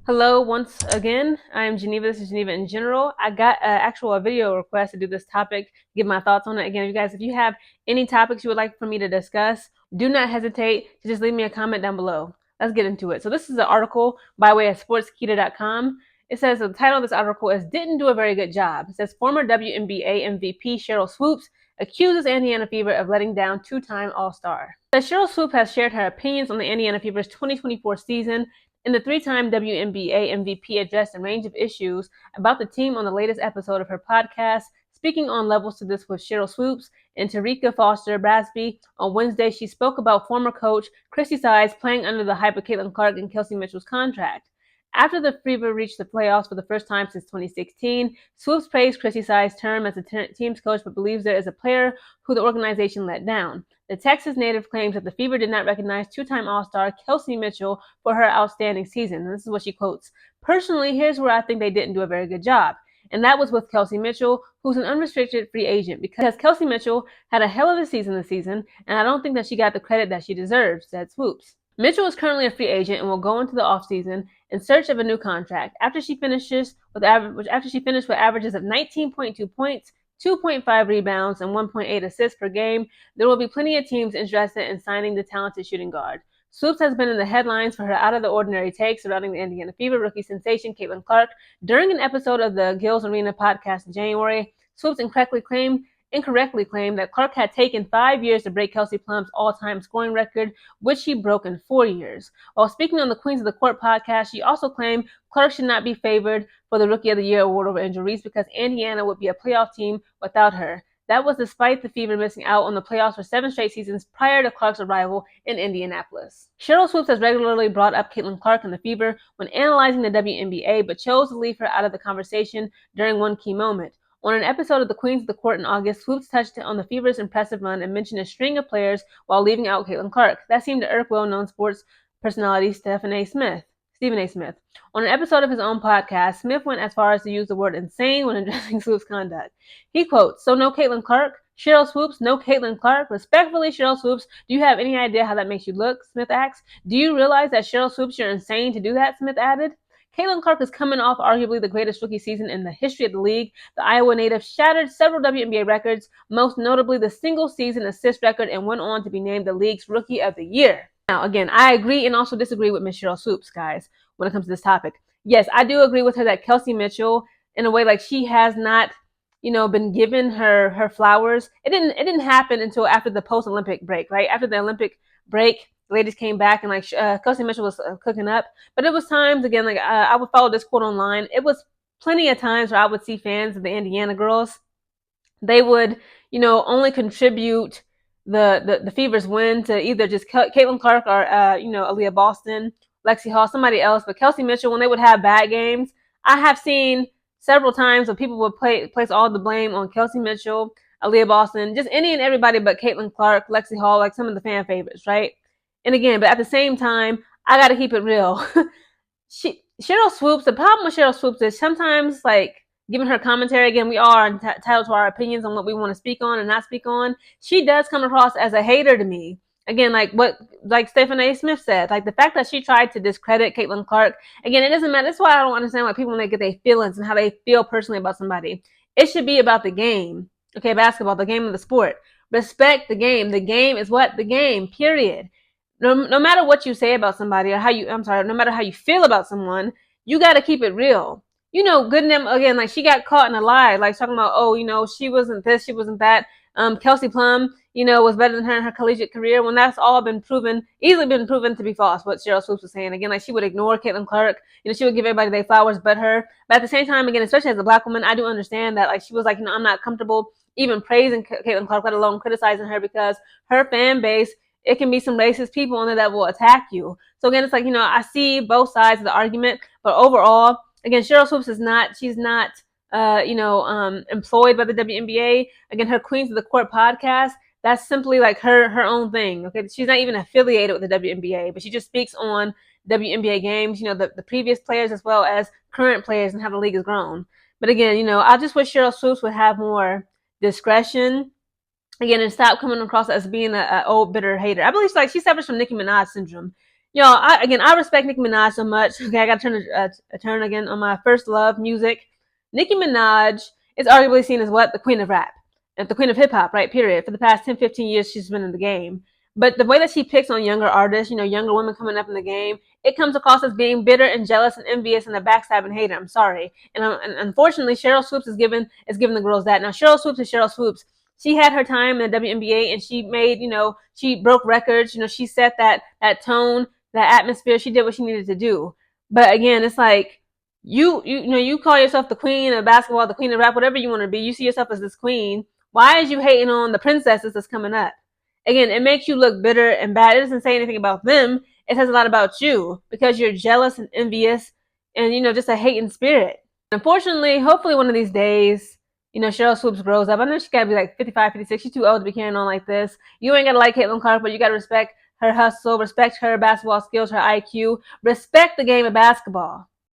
Hello, once again. I am Geneva. This is Geneva in general. I got a video request to do this topic, give my thoughts on it. Again, you guys, if you have any topics you would like for me to discuss, do not hesitate to just leave me a comment down below. Let's get into it. So this is an article by way of sportskeeda.com. It says the title of this article is "Didn't do a very good job." It says former WNBA MVP Sheryl Swoopes accuses Indiana Fever of letting down two-time All-Star. Sheryl Swoopes has shared her opinions on the Indiana Fever's 2024 season, and the three-time WNBA MVP addressed a range of issues about the team on the latest episode of her podcast, Speaking on Levels to This with Sheryl Swoopes and Tarika Foster Brasby. On Wednesday, she spoke about former coach Christy Sides playing under the hype of Caitlin Clark and Kelsey Mitchell's contract. After the Fever reached the playoffs for the first time since 2016, Swoopes praised Christy Sides' term as the team's coach but believes there is a player who the organization let down. The Texas native claims that the Fever did not recognize two-time All-Star Kelsey Mitchell for her outstanding season. And this is what she quotes. "Personally, here's where I think they didn't do a very good job. And that was with Kelsey Mitchell, who's an unrestricted free agent, because Kelsey Mitchell had a hell of a season this season, and I don't think that she got the credit that she deserves," said Swoopes. Mitchell is currently a free agent and will go into the offseason in search of a new contract after she finished with averages of 19.2 points, 2.5 rebounds, and 1.8 assists per game. There will be plenty of teams interested in signing the talented shooting guard. Swoopes has been in the headlines for her out-of-the-ordinary takes surrounding the Indiana Fever rookie sensation Caitlin Clark. During an episode of the Gills Arena podcast in January, Swoopes incorrectly claimed that Clark had taken 5 years to break Kelsey Plum's all-time scoring record, which she broke in 4 years. While speaking on the Queens of the Court podcast, she also claimed Clark should not be favored for the Rookie of the Year award over Angel because Indiana would be a playoff team without her. That was despite the Fever missing out on the playoffs for 7 straight seasons prior to Clark's arrival in Indianapolis. Sheryl Swoopes has regularly brought up Caitlin Clark and the Fever when analyzing the WNBA, but chose to leave her out of the conversation during one key moment. On an episode of the Queens of the Court in August, Swoopes touched on the Fever's impressive run and mentioned a string of players while leaving out Caitlin Clark. That seemed to irk well-known sports personality Stephen A. Smith. On an episode of his own podcast, Smith went as far as to use the word insane when addressing Swoopes' conduct. He quotes, "So no Caitlin Clark? Sheryl Swoopes, no Caitlin Clark? Respectfully, Sheryl Swoopes, do you have any idea how that makes you look?" Smith asked. "Do you realize that, Sheryl Swoopes, you're insane to do that?" Smith added. Caitlin Clark is coming off arguably the greatest rookie season in the history of the league. The Iowa native shattered several WNBA records, most notably the single-season assist record, and went on to be named the league's Rookie of the Year. Now, again, I agree and also disagree with Ms. Sheryl Swoopes, guys, when it comes to this topic. Yes, I do agree with her that Kelsey Mitchell, in a way, like, she has not, been given her flowers. It didn't happen until after the post-Olympic break, right? After the Olympic break, the ladies came back and Kelsey Mitchell was cooking up. But it was times, again, I would follow this quote online. It was plenty of times where I would see fans of the Indiana girls. They would, only contribute the Fever's win to either just Caitlin Clark or, Aaliyah Boston, Lexi Hall, somebody else. But Kelsey Mitchell, when they would have bad games, I have seen several times where people would place all the blame on Kelsey Mitchell, Aaliyah Boston, just any and everybody but Caitlin Clark, Lexi Hall, like some of the fan favorites, right? And again, but at the same time, I got to keep it real. Sheryl Swoopes, the problem with Sheryl Swoopes is sometimes, giving her commentary, again, we are entitled to our opinions on what we want to speak on and not speak on. She does come across as a hater to me. Again, like Stephen A. Smith said, the fact that she tried to discredit Caitlin Clark, again, it doesn't matter. That's why I don't understand why people, when they get their feelings and how they feel personally about somebody. It should be about the game, okay, basketball, the game of the sport. Respect the game. The game is what? The game, period. No matter what you say about somebody or no matter how you feel about someone, you got to keep it real. Good and them, again, she got caught in a lie, talking about, she wasn't this, she wasn't that. Kelsey Plum, was better than her in her collegiate career, when that's all easily been proven to be false, what Sheryl Swoopes was saying. Again, she would ignore Caitlin Clark, she would give everybody their flowers but her. But at the same time, again, especially as a black woman, I do understand that, she was I'm not comfortable even praising Caitlin Clark, let alone criticizing her, because her fan base, it can be some racist people in there that will attack you. So again, it's I see both sides of the argument, but overall, again, Sheryl Swoopes she's not employed by the WNBA. Again, her Queens of the Court podcast, that's simply her own thing. Okay, she's not even affiliated with the WNBA, but she just speaks on WNBA games, the previous players as well as current players and how the league has grown. But again, I just wish Sheryl Swoopes would have more discretion, again, and stop coming across as being an old bitter hater. I believe she suffers from Nicki Minaj syndrome. Y'all, I respect Nicki Minaj so much. Okay, I got to turn a turn again on my first love, music. Nicki Minaj is arguably seen as what? The queen of rap. And the queen of hip hop, right? Period. For the past 10, 15 years, she's been in the game. But the way that she picks on younger artists, younger women coming up in the game, it comes across as being bitter and jealous and envious and a backstabbing hater. I'm sorry. And unfortunately, Sheryl Swoopes is giving the girls that. Now, Sheryl Swoopes is Sheryl Swoopes. She had her time in the WNBA and she made, she broke records. She set that tone, that atmosphere. She did what she needed to do. But again, it's like you call yourself the queen of basketball, the queen of rap, whatever you want to be. You see yourself as this queen. Why is you hating on the princesses that's coming up? Again, it makes you look bitter and bad. It doesn't say anything about them. It says a lot about you because you're jealous and envious and just a hating spirit. Unfortunately, hopefully one of these days, Sheryl Swoopes grows up. I know she gotta be like 55, 56. She's too old to be carrying on like this. You ain't gotta like Caitlin Clark, but you gotta respect her hustle, respect her basketball skills, her IQ, respect the game of basketball.